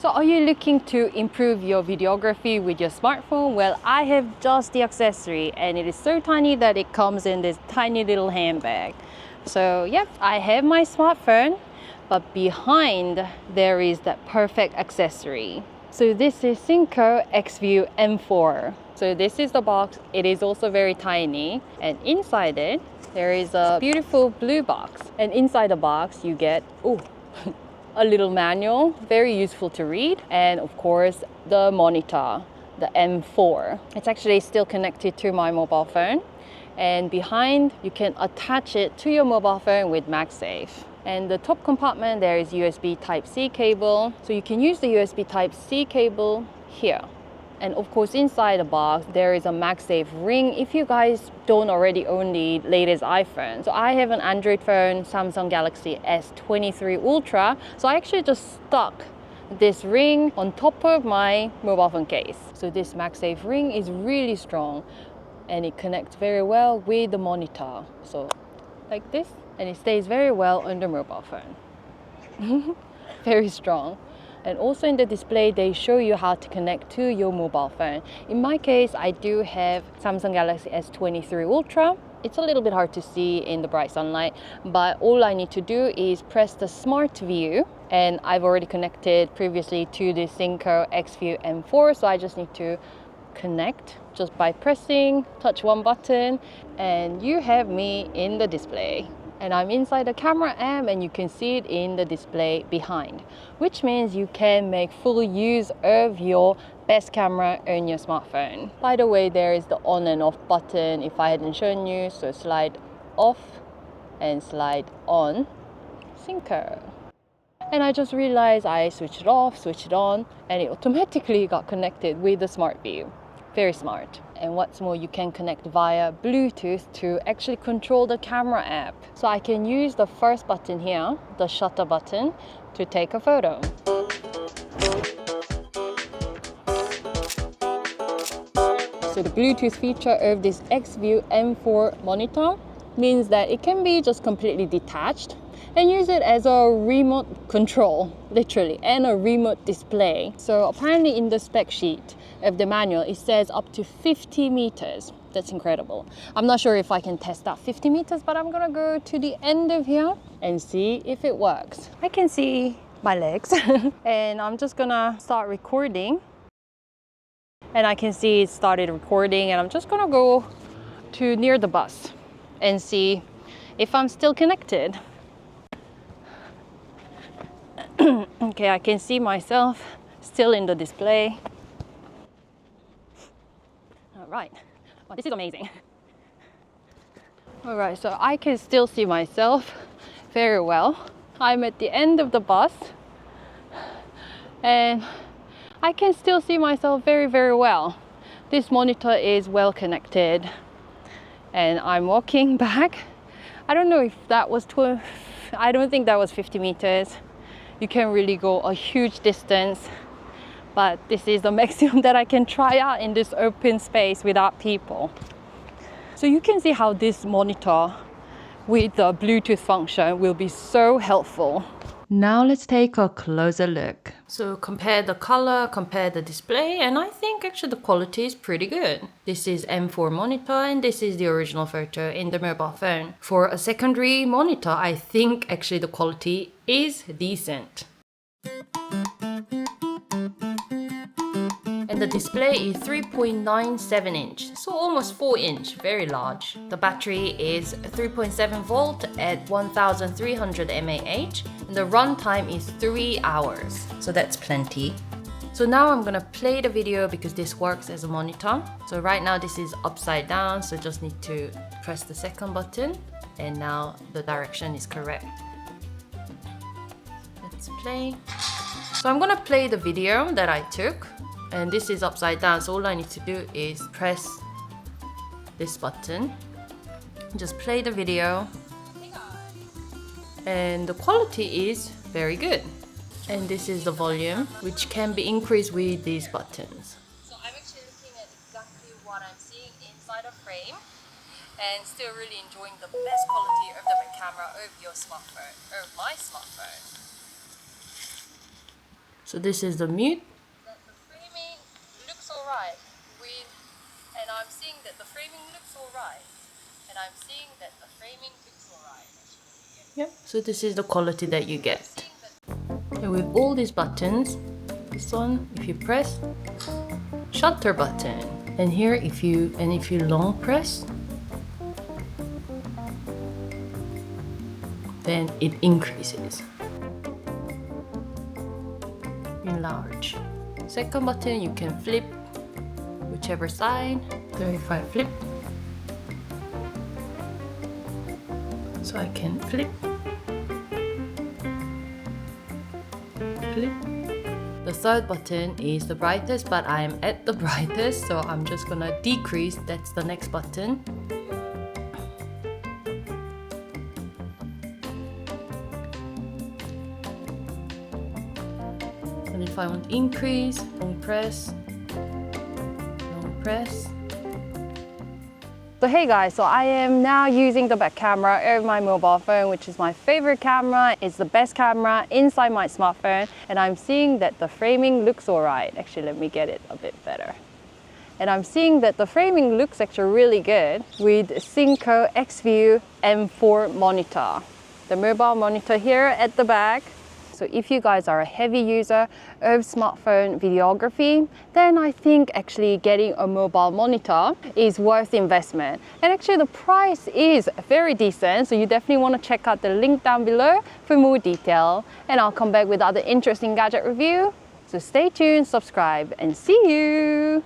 So are you looking to improve your videography with your smartphone? Well, I have just the accessory and it is so tiny that it comes in this tiny little handbag. So yep, I have my smartphone, but behind there is that perfect accessory. So this is Synco Xview M4. So this is the box. It is also very tiny, and inside it there is a beautiful blue box, and inside the box you get a little manual, very useful to read, and of course the monitor, the M4. It's actually still connected to my mobile phone, and behind you can attach it to your mobile phone with Maxsafe. And the top compartment there is USB Type-C cable, so you can use the USB Type-C cable here. And of course inside the box there is a Maxsafe ring if you guys don't already own the latest iPhone. So I have an Android phone, Samsung Galaxy S23 Ultra, so I actually just stuck this ring on top of my mobile phone case. So this Maxsafe ring is really strong and it connects very well with the monitor. So like this, and it stays very well on the mobile phone. Very strong. And also in the display, they show you how to connect to your mobile phone. In my case, I do have Samsung Galaxy S23 Ultra. It's a little bit hard to see in the bright sunlight, but all I need to do is press the Smart View, and I've already connected previously to the Synco Xview M4, so I just need to connect just by pressing, touch one button, and you have me in the display. And I'm inside the camera app and you can see it in the display behind, which means you can make full use of your best camera on your smartphone. By the way, there is the on and off button if I hadn't shown you, so slide off and slide on, Synco. And I just realized I switched it off, switched it on, and it automatically got connected with the Smart View. Very smart. And what's more, you can connect via Bluetooth to actually control the camera app. So I can use the first button here, the shutter button, to take a photo. So the Bluetooth feature of this Xview M4 monitor means that it can be just completely detached and use it as a remote control, literally, and a remote display. So apparently in the spec sheet of the manual, it says up to 50 meters. That's incredible. I'm not sure if I can test out 50 meters, but I'm gonna go to the end of here and see if it works. I can see my legs and I'm just gonna start recording. And I can see it started recording, and I'm just gonna go to near the bus and see if I'm still connected. Okay, I can see myself still in the display. All right, well, this is amazing. All right, so I can still see myself very well. I'm at the end of the bus and I can still see myself very, very well. This monitor is well connected and I'm walking back. I don't know if that was I don't think that was 50 meters. You can really go a huge distance, but this is the maximum that I can try out in this open space without people. So you can see how this monitor with the Bluetooth function will be so helpful. Now let's take a closer look. So compare the color, compare the display, and I think actually the quality is pretty good. This is M4 monitor and this is the original photo in the mobile phone. For a secondary monitor, I think actually the quality is decent. And the display is 3.97 inch, so almost 4 inch, very large. The battery is 3.7 volt at 1300 mAh, and the runtime is 3 hours, so that's plenty. So now I'm gonna play the video because this works as a monitor. So right now this is upside down, so just need to press the second button, and now the direction is correct. Let's play. So I'm gonna play the video that I took. And this is upside down, so all I need to do is press this button, just play the video, and the quality is very good. And this is the volume, which can be increased with these buttons. So I'm actually looking at exactly what I'm seeing inside a frame and still really enjoying the best quality of the camera of your smartphone, or my smartphone. So this is the mute. The framing looks alright, and I'm seeing that the framing looks alright, and I'm seeing that the framing looks alright. Yep. So this is the quality that you get. And with all these buttons, this one, if you press, shutter button, and here if you long press, then it increases. Enlarge. Second button, you can flip whichever side. So if I flip, so I can flip. The third button is the brightest, but I am at the brightest, so I'm just gonna decrease. That's the next button. And if I want to increase, long press, long press. So hey guys, so I am now using the back camera of my mobile phone, which is my favorite camera. It's the best camera inside my smartphone, and I'm seeing that the framing looks alright. Actually, let me get it a bit better. And I'm seeing that the framing looks actually really good with Synco Xview M4 monitor. The mobile monitor here at the back. So if you guys are a heavy user of smartphone videography, then I think actually getting a mobile monitor is worth investment. And actually the price is very decent, so you definitely want to check out the link down below for more detail. And I'll come back with other interesting gadget review. So stay tuned, subscribe, and see you!